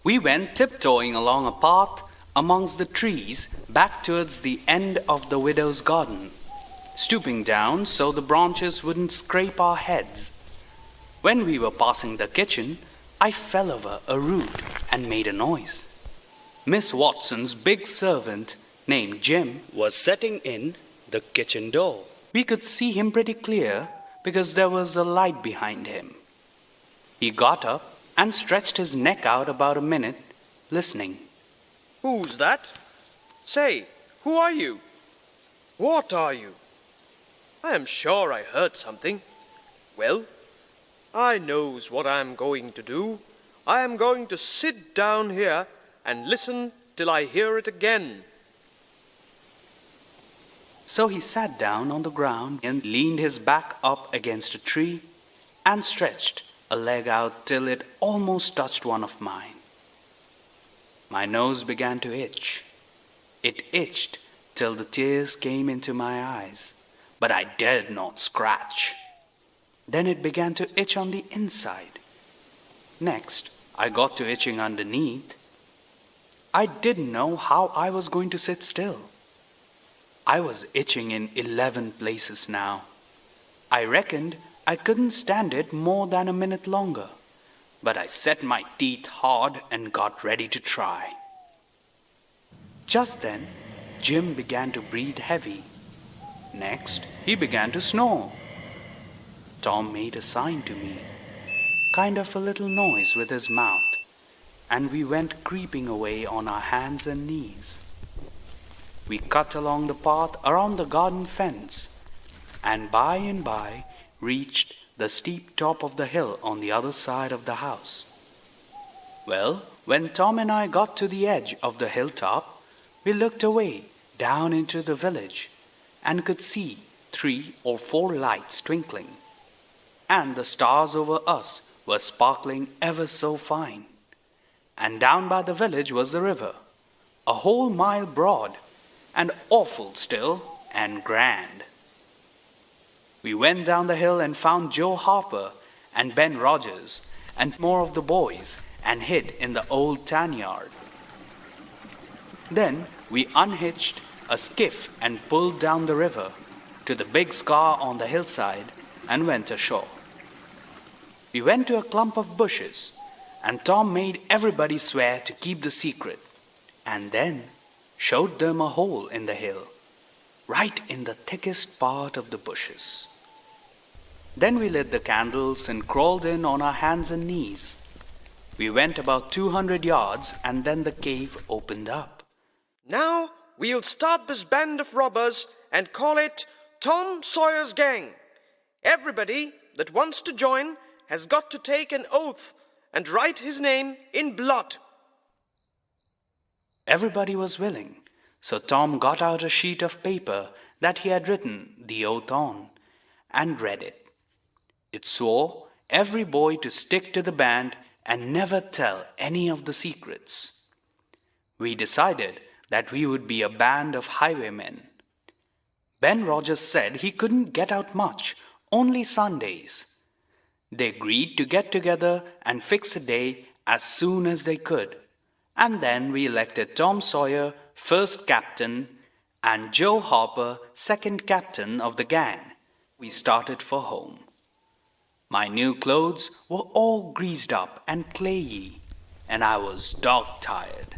We went tiptoeing along a path amongst the trees back towards the end of the widow's garden, stooping down so the branches wouldn't scrape our heads. When we were passing the kitchen, I fell over a root and made a noise. Miss Watson's big servant, named Jim, was sitting in the kitchen door. We could see him pretty clear because there was a light behind him. He got up and stretched his neck out about a minute, listening. "Who's that? Say, who are you? What are you? I am sure I heard something. Well, I knows what I am going to do. I am going to sit down here and listen till I hear it again." So he sat down on the ground and leaned his back up against a tree and stretched a leg out till it almost touched one of mine. My nose began to itch. It itched till the tears came into my eyes, but I dared not scratch. Then it began to itch on the inside. Next, I got to itching underneath. I didn't know how I was going to sit still. I was itching in 11 places now. I reckoned I couldn't stand it more than a minute longer, but I set my teeth hard and got ready to try. Just then, Jim began to breathe heavy. Next, he began to snore. Tom made a sign to me, kind of a little noise with his mouth, and we went creeping away on our hands and knees. We cut along the path around the garden fence, and by reached the steep top of the hill on the other side of the house. Well, when Tom and I got to the edge of the hilltop, we looked away down into the village and could see 3 or 4 lights twinkling, and the stars over us were sparkling ever so fine. And down by the village was the river, a whole mile broad, and awful still and grand. We went down the hill and found Joe Harper and Ben Rogers and more of the boys and hid in the old tan yard. Then we unhitched a skiff and pulled down the river to the big scar on the hillside and went ashore. We went to a clump of bushes, and Tom made everybody swear to keep the secret, and then showed them a hole in the hill, right in the thickest part of the bushes. Then we lit the candles and crawled in on our hands and knees. We went about 200 yards, and then the cave opened up. "Now we'll start this band of robbers and call it Tom Sawyer's Gang. Everybody that wants to join has got to take an oath and write his name in blood." Everybody was willing, so Tom got out a sheet of paper that he had written the oath on and read it. It swore every boy to stick to the band and never tell any of the secrets. We decided that we would be a band of highwaymen. Ben Rogers said he couldn't get out much, only Sundays. They agreed to get together and fix a day as soon as they could. And then we elected Tom Sawyer first captain and Joe Harper second captain of the gang. We started for home. My new clothes were all greased up and clayey, and I was dog-tired.